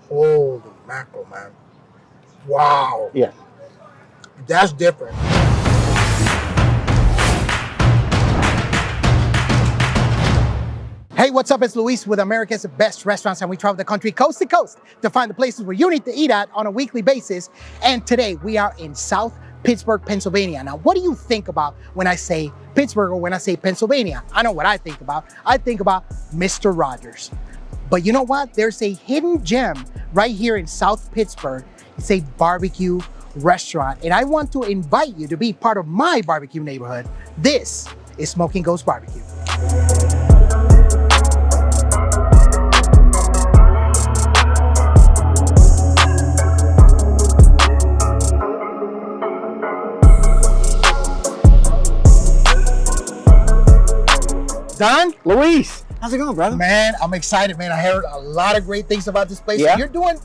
Holy mackerel, man. Wow. Yeah. That's different. Hey, what's up? It's Luis with America's Best Restaurants, and we travel the country coast to coast to find the places where you need to eat at on a weekly basis. And today we are in South Pittsburgh, Pennsylvania. Now, what do you think about when I say Pittsburgh or when I say Pennsylvania? I know what I think about. I think about Mr. Rogers. But you know what? There's a hidden gem right here in South Pittsburgh. It's a barbecue restaurant, and I want to invite you to be part of my barbecue neighborhood. This is Smokin Ghosts BBQ. Don? Luis, how's it going, brother? Man, I'm excited, man. I heard a lot of great things about this place. Yeah. You're doing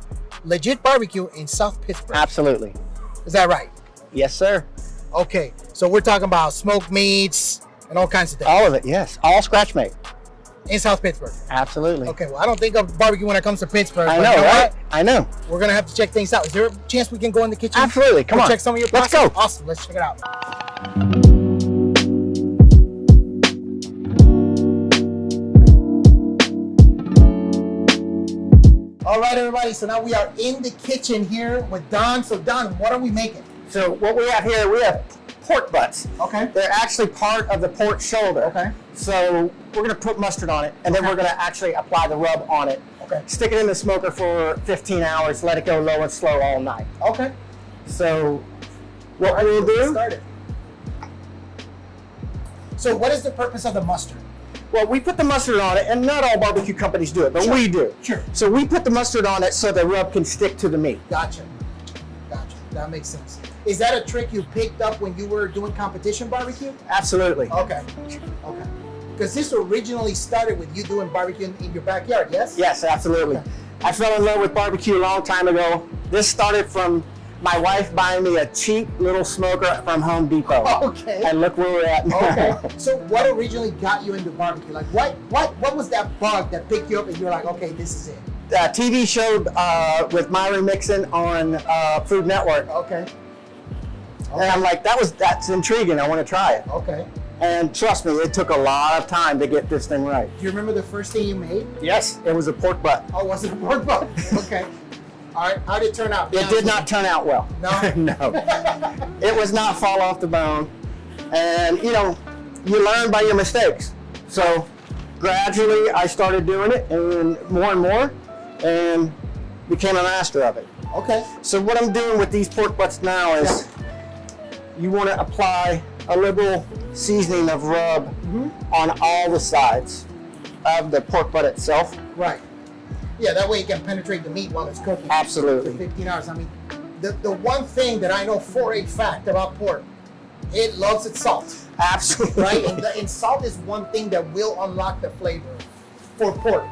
legit barbecue in South Pittsburgh. Absolutely. Is that right? Yes, sir. Okay, so we're talking about smoked meats and all kinds of things. All of it, yes. All scratch made. In South Pittsburgh. Absolutely. Okay, well, I don't think of barbecue when it comes to Pittsburgh. I but know, you know right? what? I know. We're gonna have to check things out. Is there a chance we can go in the kitchen? Absolutely. Come on. Check some of your Let's process? go. Awesome. Let's check it out. All right, everybody. So now we are in the kitchen here with Don. So Don, what are we making? So what we have here, we have pork butts. Okay. They're actually part of the pork shoulder. Okay. So we're gonna put mustard on it, and then we're gonna actually apply the rub on it. Okay. Stick it in the smoker for 15 hours, let it go low and slow all night. Okay. So what we'll do, Start it. So what is the purpose of the mustard? well, we put the mustard on it, and not all barbecue companies do it, but Sure. we do. Sure. So we put the mustard on it so the rub can stick to the meat. Gotcha. Gotcha. That makes sense. Is that a trick you picked up when you were doing competition barbecue? Absolutely. Okay. Okay. Because this originally started with you doing barbecue in your backyard, yes? Yes, absolutely. Okay. I fell in love with barbecue a long time ago. This started from my wife buying me a cheap little smoker from Home Depot. Okay. And look where we're at now. Okay. So what originally got you into barbecue? Like what was that bug that picked you up and you were like, okay, this is it? TV showed with Myron Mixon on Food Network. Okay. And I'm like, that's intriguing. I want to try it. Okay. And trust me, it took a lot of time to get this thing right. Do you remember the first thing you made? Yes, it was a pork butt. Oh, was it a pork butt? Okay. All right. How did it turn out? It did not turn out well. No? No. It was not fall off the bone. And, you learn by your mistakes. So gradually I started doing it and more, and became a master of it. Okay. So what I'm doing with these pork butts now is you want to apply a little seasoning of rub on all the sides of the pork butt itself. Right. Yeah, that way it can penetrate the meat while it's cooking. Absolutely. For 15 hours. I mean, the one thing that I know for a fact about pork, it loves its salt, Absolutely. right? And salt is one thing that will unlock the flavor for pork.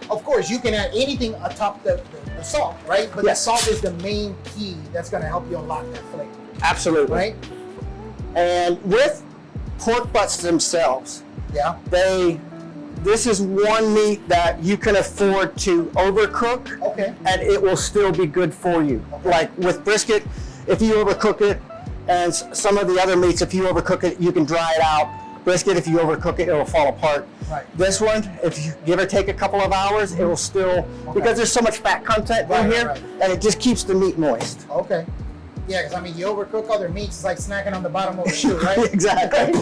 Of course, you can add anything atop the salt, right? But Yes. the salt is the main key that's going to help you unlock that flavor, Absolutely. right? And with pork butts themselves, Yeah. this is one meat that you can afford to overcook, Okay. and it will still be good for you. Okay. Like with brisket, if you overcook it, and some of the other meats, if you overcook it, you can dry it out. Brisket, if you overcook it, it will fall apart. Right. This one, if you give or take a couple of hours, it will still, because there's so much fat content in here, Right. and it just keeps the meat moist. Okay. Yeah, because I mean, you overcook other meats, it's like snacking on the bottom of a shoe, right? Exactly.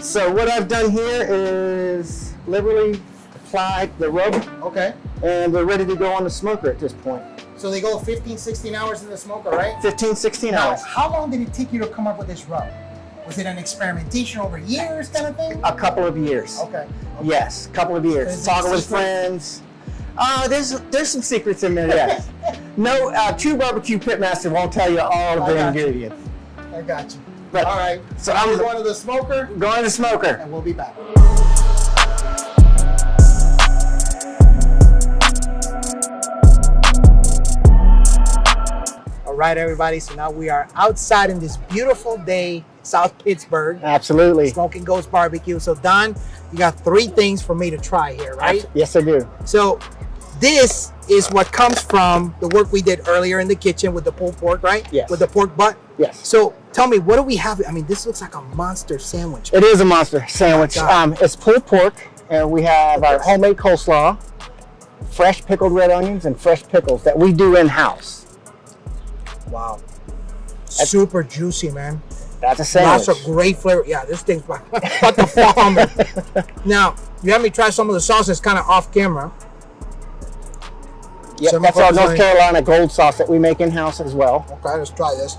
So what I've done here is liberally applied the rub, Okay. and they're ready to go on the smoker at this point. So they go 15, 16 hours in the smoker, right? 15, 16 Now, hours. how long did it take you to come up with this rub? Was it an experimentation over years kind of thing? A couple of years. Okay. Yes, a couple of years. Is it Talking with secret? friends. There's some secrets in there, yes. No, true barbecue pitmaster won't tell you all of I the got you. ingredients. I got you. But- All right. so I'm I'm- going to the smoker, Go in the smoker. and we'll be back. All right, everybody. So now we are outside in this beautiful day, South Pittsburgh, Absolutely. Smokin Ghosts BBQ. So Don, you got 3 things for me to try here, right? Yes, I do. So this is what comes from the work we did earlier in the kitchen with the pulled pork, right? Yes. With the pork butt? Yes. So tell me, what do we have? I mean, this looks like a monster sandwich. It is a monster sandwich. Oh It's pulled pork, and we have our homemade coleslaw, fresh pickled red onions, and fresh pickles that we do in-house. Wow. Super juicy, man. That's a sandwich. Lots of great flavor. Yeah, this thing's about to fall on me. Now, you have me try some of the sauces kind of off camera. Yep, that's our North Carolina gold sauce that we make in-house as well. Okay, let's try this.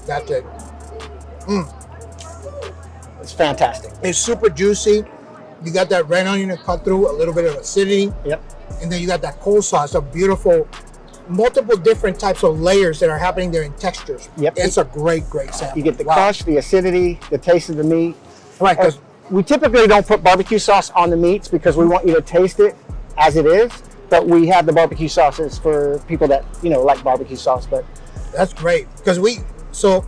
That's it. It's fantastic. It's super juicy. You got that red onion to cut through, a little bit of acidity. Yep. And then you got that coleslaw. It's a beautiful, multiple different types of layers that are happening there in textures. Yep. It's a great sandwich. You get the crush, the acidity, the taste of the meat. Right, because we typically don't put barbecue sauce on the meats because we want you to taste it as it is, but we have the barbecue sauces for people that, like barbecue sauce. But that's great. Because so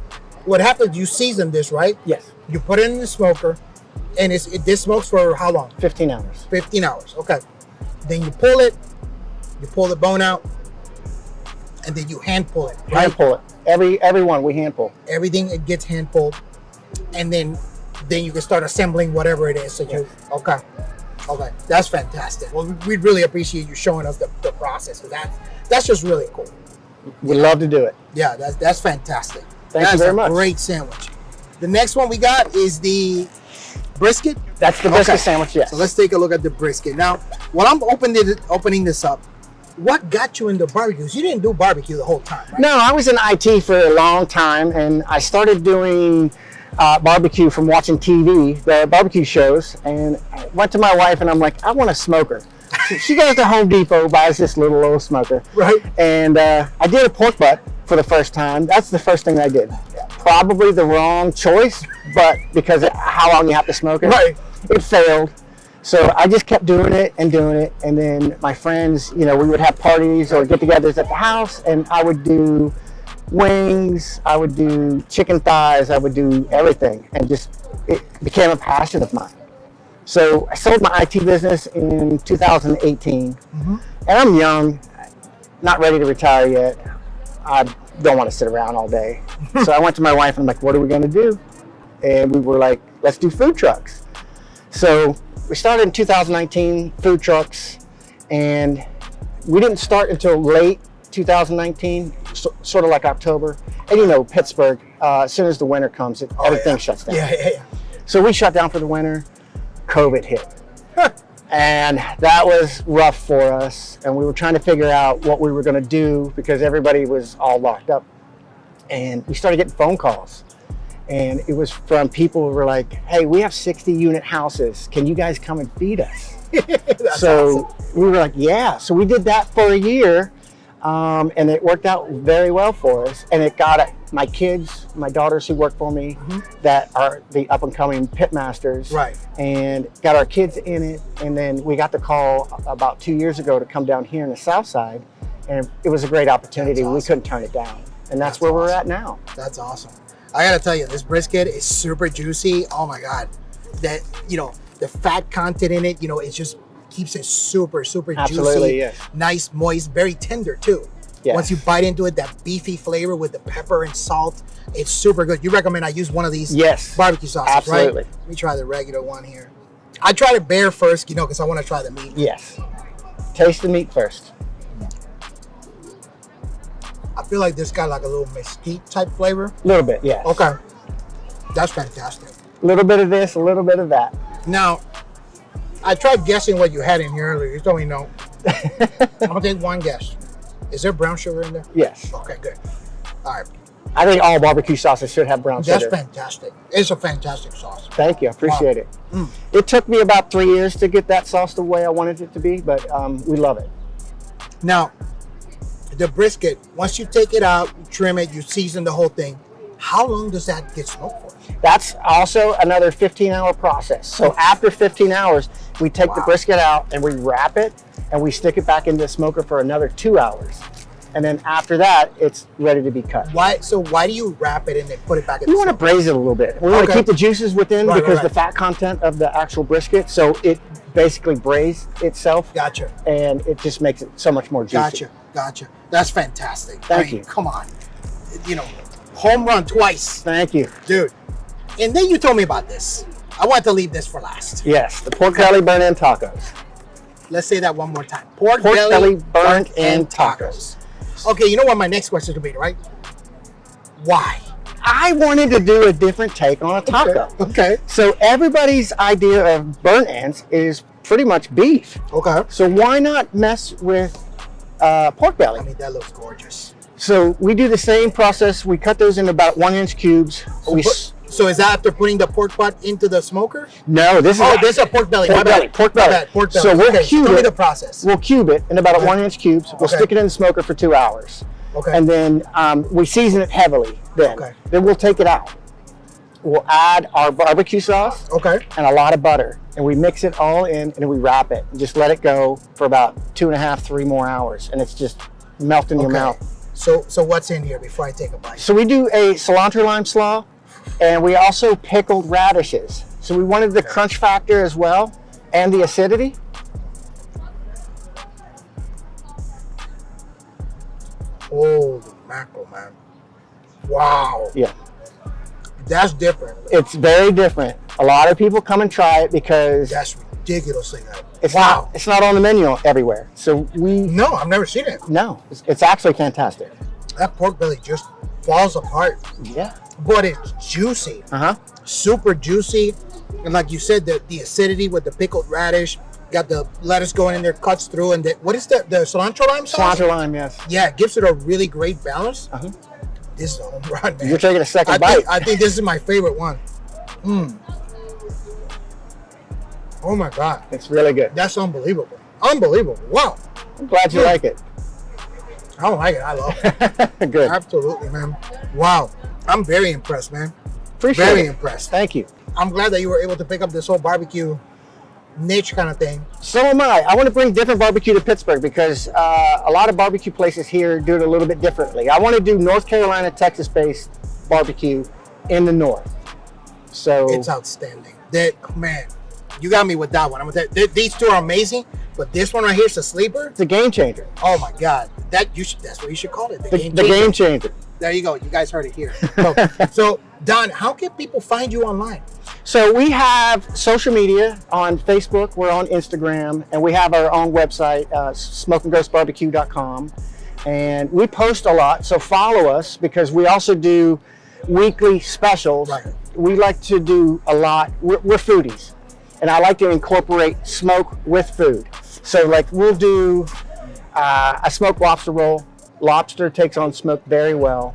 what happens, you season this, right? Yes. You put it in the smoker, and this smokes for how long? 15 hours. 15 hours, okay. Then you pull the bone out, and then you hand pull it, right? Hand pull it. Every one we hand pull. Everything, it gets hand pulled, and then you can start assembling whatever it is. Okay, that's fantastic. Well, we really appreciate you showing us the process. That's just really cool. We love to do it. Yeah, that's fantastic. Thank you very much. Great sandwich. The next one we got is the brisket. That's the brisket sandwich, yes. So let's take a look at the brisket. Now, while I'm opening this up, what got you into barbecues? You didn't do barbecue the whole time, right? No, I was in IT for a long time, and I started doing barbecue from watching TV, the barbecue shows, and I went to my wife and I'm like, I want a smoker. She goes to Home Depot, buys this little old smoker. Right. And I did a pork butt for the first time. That's the first thing I did. Probably the wrong choice, but because of how long you have to smoke it, right, it failed. So I just kept doing it, and then my friends, we would have parties or get-togethers at the house, and I would do wings, I would do chicken thighs, I would do everything, and it became a passion of mine. So I sold my IT business in 2018, and I'm young, not ready to retire yet. I don't want to sit around all day. So I went to my wife and I'm like, what are we going to do? And we were like, let's do food trucks. So we started in 2019, food trucks, and we didn't start until late 2019, sort of like October. And Pittsburgh, as soon as the winter comes, everything shuts down. Yeah. So we shut down for the winter, COVID hit. And that was rough for us. And we were trying to figure out what we were going to do because everybody was all locked up. And we started getting phone calls. And it was from people who were like, hey, we have 60 unit houses. Can you guys come and feed us? So awesome. We were like, yeah. So we did that for a year. And it worked out very well for us. And it got my kids, my daughters who work for me, that are the up and coming pit masters. Right. And got our kids in it. And then we got the call about 2 years ago to come down here in the Southside. And it was a great opportunity. Awesome. We couldn't turn it down. And that's where we're at now. That's awesome. I gotta tell you, this brisket is super juicy. Oh my God. That, the fat content in it, it just keeps it super Absolutely, juicy. Yes. Nice, moist, very tender too. Yes. Once you bite into it, that beefy flavor with the pepper and salt, it's super good. You recommend I use one of these barbecue sauces, absolutely. Right? Let me try the regular one here. I try the bear first, because I want to try the meat. Yes. Taste the meat first. I feel like this got like a little mesquite type flavor. A little bit, yeah. Okay. That's fantastic. A little bit of this, a little bit of that. Now, I tried guessing what you had in here earlier. You told me no. I'm gonna take one guess. Is there brown sugar in there? Yes. Okay, good. All right. I think all barbecue sauces should have brown sugar. That's fantastic. It's a fantastic sauce. Thank you. I appreciate it. It took me about 3 years to get that sauce the way I wanted it to be, but we love it. Now, the brisket, once you take it out, you trim it, you season the whole thing, how long does that get smoked for? That's also another 15-hour process. So after 15 hours, we take the brisket out and we wrap it and we stick it back into the smoker for another 2 hours. And then after that, it's ready to be cut. Why do you wrap it and then put it back in the smoker? We want to braise it a little bit. We want to keep the juices within because the fat content of the actual brisket, so it basically braised itself. Gotcha. And it just makes it so much more juicy. Gotcha. That's fantastic. Thank you. Come on. You know, home run twice. Thank you. Dude. And then you told me about this. I want to leave this for last. Yes, the pork belly burnt-in tacos. Let's say that one more time. Pork belly burnt-in tacos. Okay, you know what my next question is going to be, right? Why? I wanted to do a different take on a taco. Okay. So everybody's idea of burnt ends is pretty much beef. Okay. So why not mess with pork belly? I mean, that looks gorgeous. So we do the same process. We cut those in about 1-inch cubes. So is that after putting the pork butt into the smoker? No, this is a pork belly. Pork belly. Pork belly. Pork belly. So we'll cube tell it. me the process. We'll cube it in about 1-inch cubes. We'll stick it in the smoker for 2 hours. Okay. And then we season it heavily. Okay. Then we'll take it out. We'll add our barbecue sauce. Okay. And a lot of butter. And we mix it all in and then we wrap it. And just let it go for about 2.5, 3 more hours. And it's just melt in your mouth. So what's in here before I take a bite? So we do a cilantro lime slaw. And we also pickled radishes. So we wanted the crunch factor as well and the acidity. Holy mackerel, man. Wow. Yeah. That's different. It's very different. A lot of people come and try it because that's ridiculously good. It's not on the menu everywhere. So No, I've never seen it. No, it's actually fantastic. That pork belly just falls apart. Yeah. But it's juicy. Super juicy. And like you said, the acidity with the pickled radish, got the lettuce going in there, cuts through, and what is the cilantro lime sauce? Cilantro lime, yes. Yeah, it gives it a really great balance. This is a home run, man. You're taking a second bite. I think this is my favorite one. Oh my God. It's really good. That's unbelievable. Unbelievable. Wow. I'm glad you like it. I don't like it. I love it. Good. Absolutely, man. Wow. I'm very impressed, man. Appreciate it. Very impressed. Thank you. I'm glad that you were able to pick up this whole barbecue niche kind of thing. So am I. I want to bring different barbecue to Pittsburgh because a lot of barbecue places here do it a little bit differently. I want to do North Carolina, Texas-based barbecue in the north. So it's outstanding. Man, you got me with that one. I'm gonna tell you, these two are amazing, but this one right here is a sleeper. It's a game changer. Oh my God, that's what you should call it. The game changer. There you go. You guys heard it here. So Don, how can people find you online? So we have social media on Facebook, we're on Instagram, and we have our own website, SmokinGhostBBQ.com. And we post a lot, so follow us because we also do weekly specials. Right. We like to do a lot. We're foodies, and I like to incorporate smoke with food. So like we'll do a smoked lobster roll. Lobster takes on smoke very well.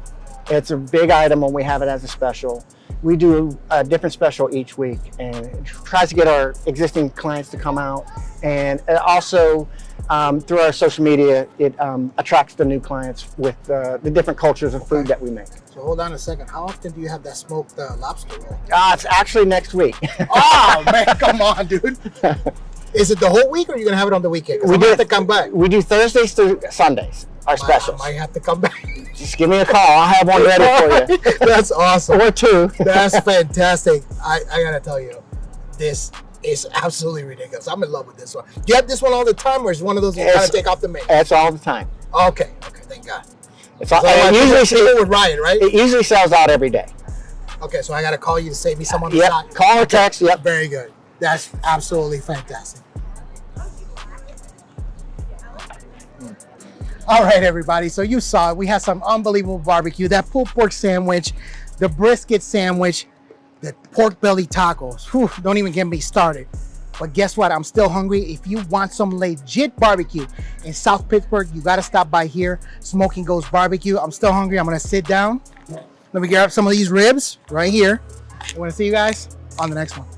It's a big item when we have it as a special. We do a different special each week and it tries to get our existing clients to come out. And also through our social media, it attracts the new clients with the different cultures of food that we make. So hold on a second. How often do you have that smoked lobster roll? It's actually next week. Oh man, come on, dude. Is it the whole week or are you gonna have it on the weekend? We have to come back. We do Thursdays to Sundays, our specials. I might have to come back. Just give me a call. I'll have one ready for you. That's awesome. Or two. That's fantastic. I gotta tell you, this is absolutely ridiculous. I'm in love with this one. Do you have this one all the time, or is one of those you gotta take off the menu? It's all the time. Okay, thank God. It's all, it would riot, right? It usually sells out every day. Okay, so I gotta call you to save me some on the side. Call or text. Yep. Very good. That's absolutely fantastic. All right, everybody. So you saw it. We had some unbelievable barbecue. That pulled pork sandwich, the brisket sandwich, the pork belly tacos. Whew, don't even get me started. But guess what? I'm still hungry. If you want some legit barbecue in South Pittsburgh, you got to stop by here, Smokin Ghosts BBQ. I'm still hungry. I'm going to sit down. Let me grab some of these ribs right here. I want to see you guys on the next one.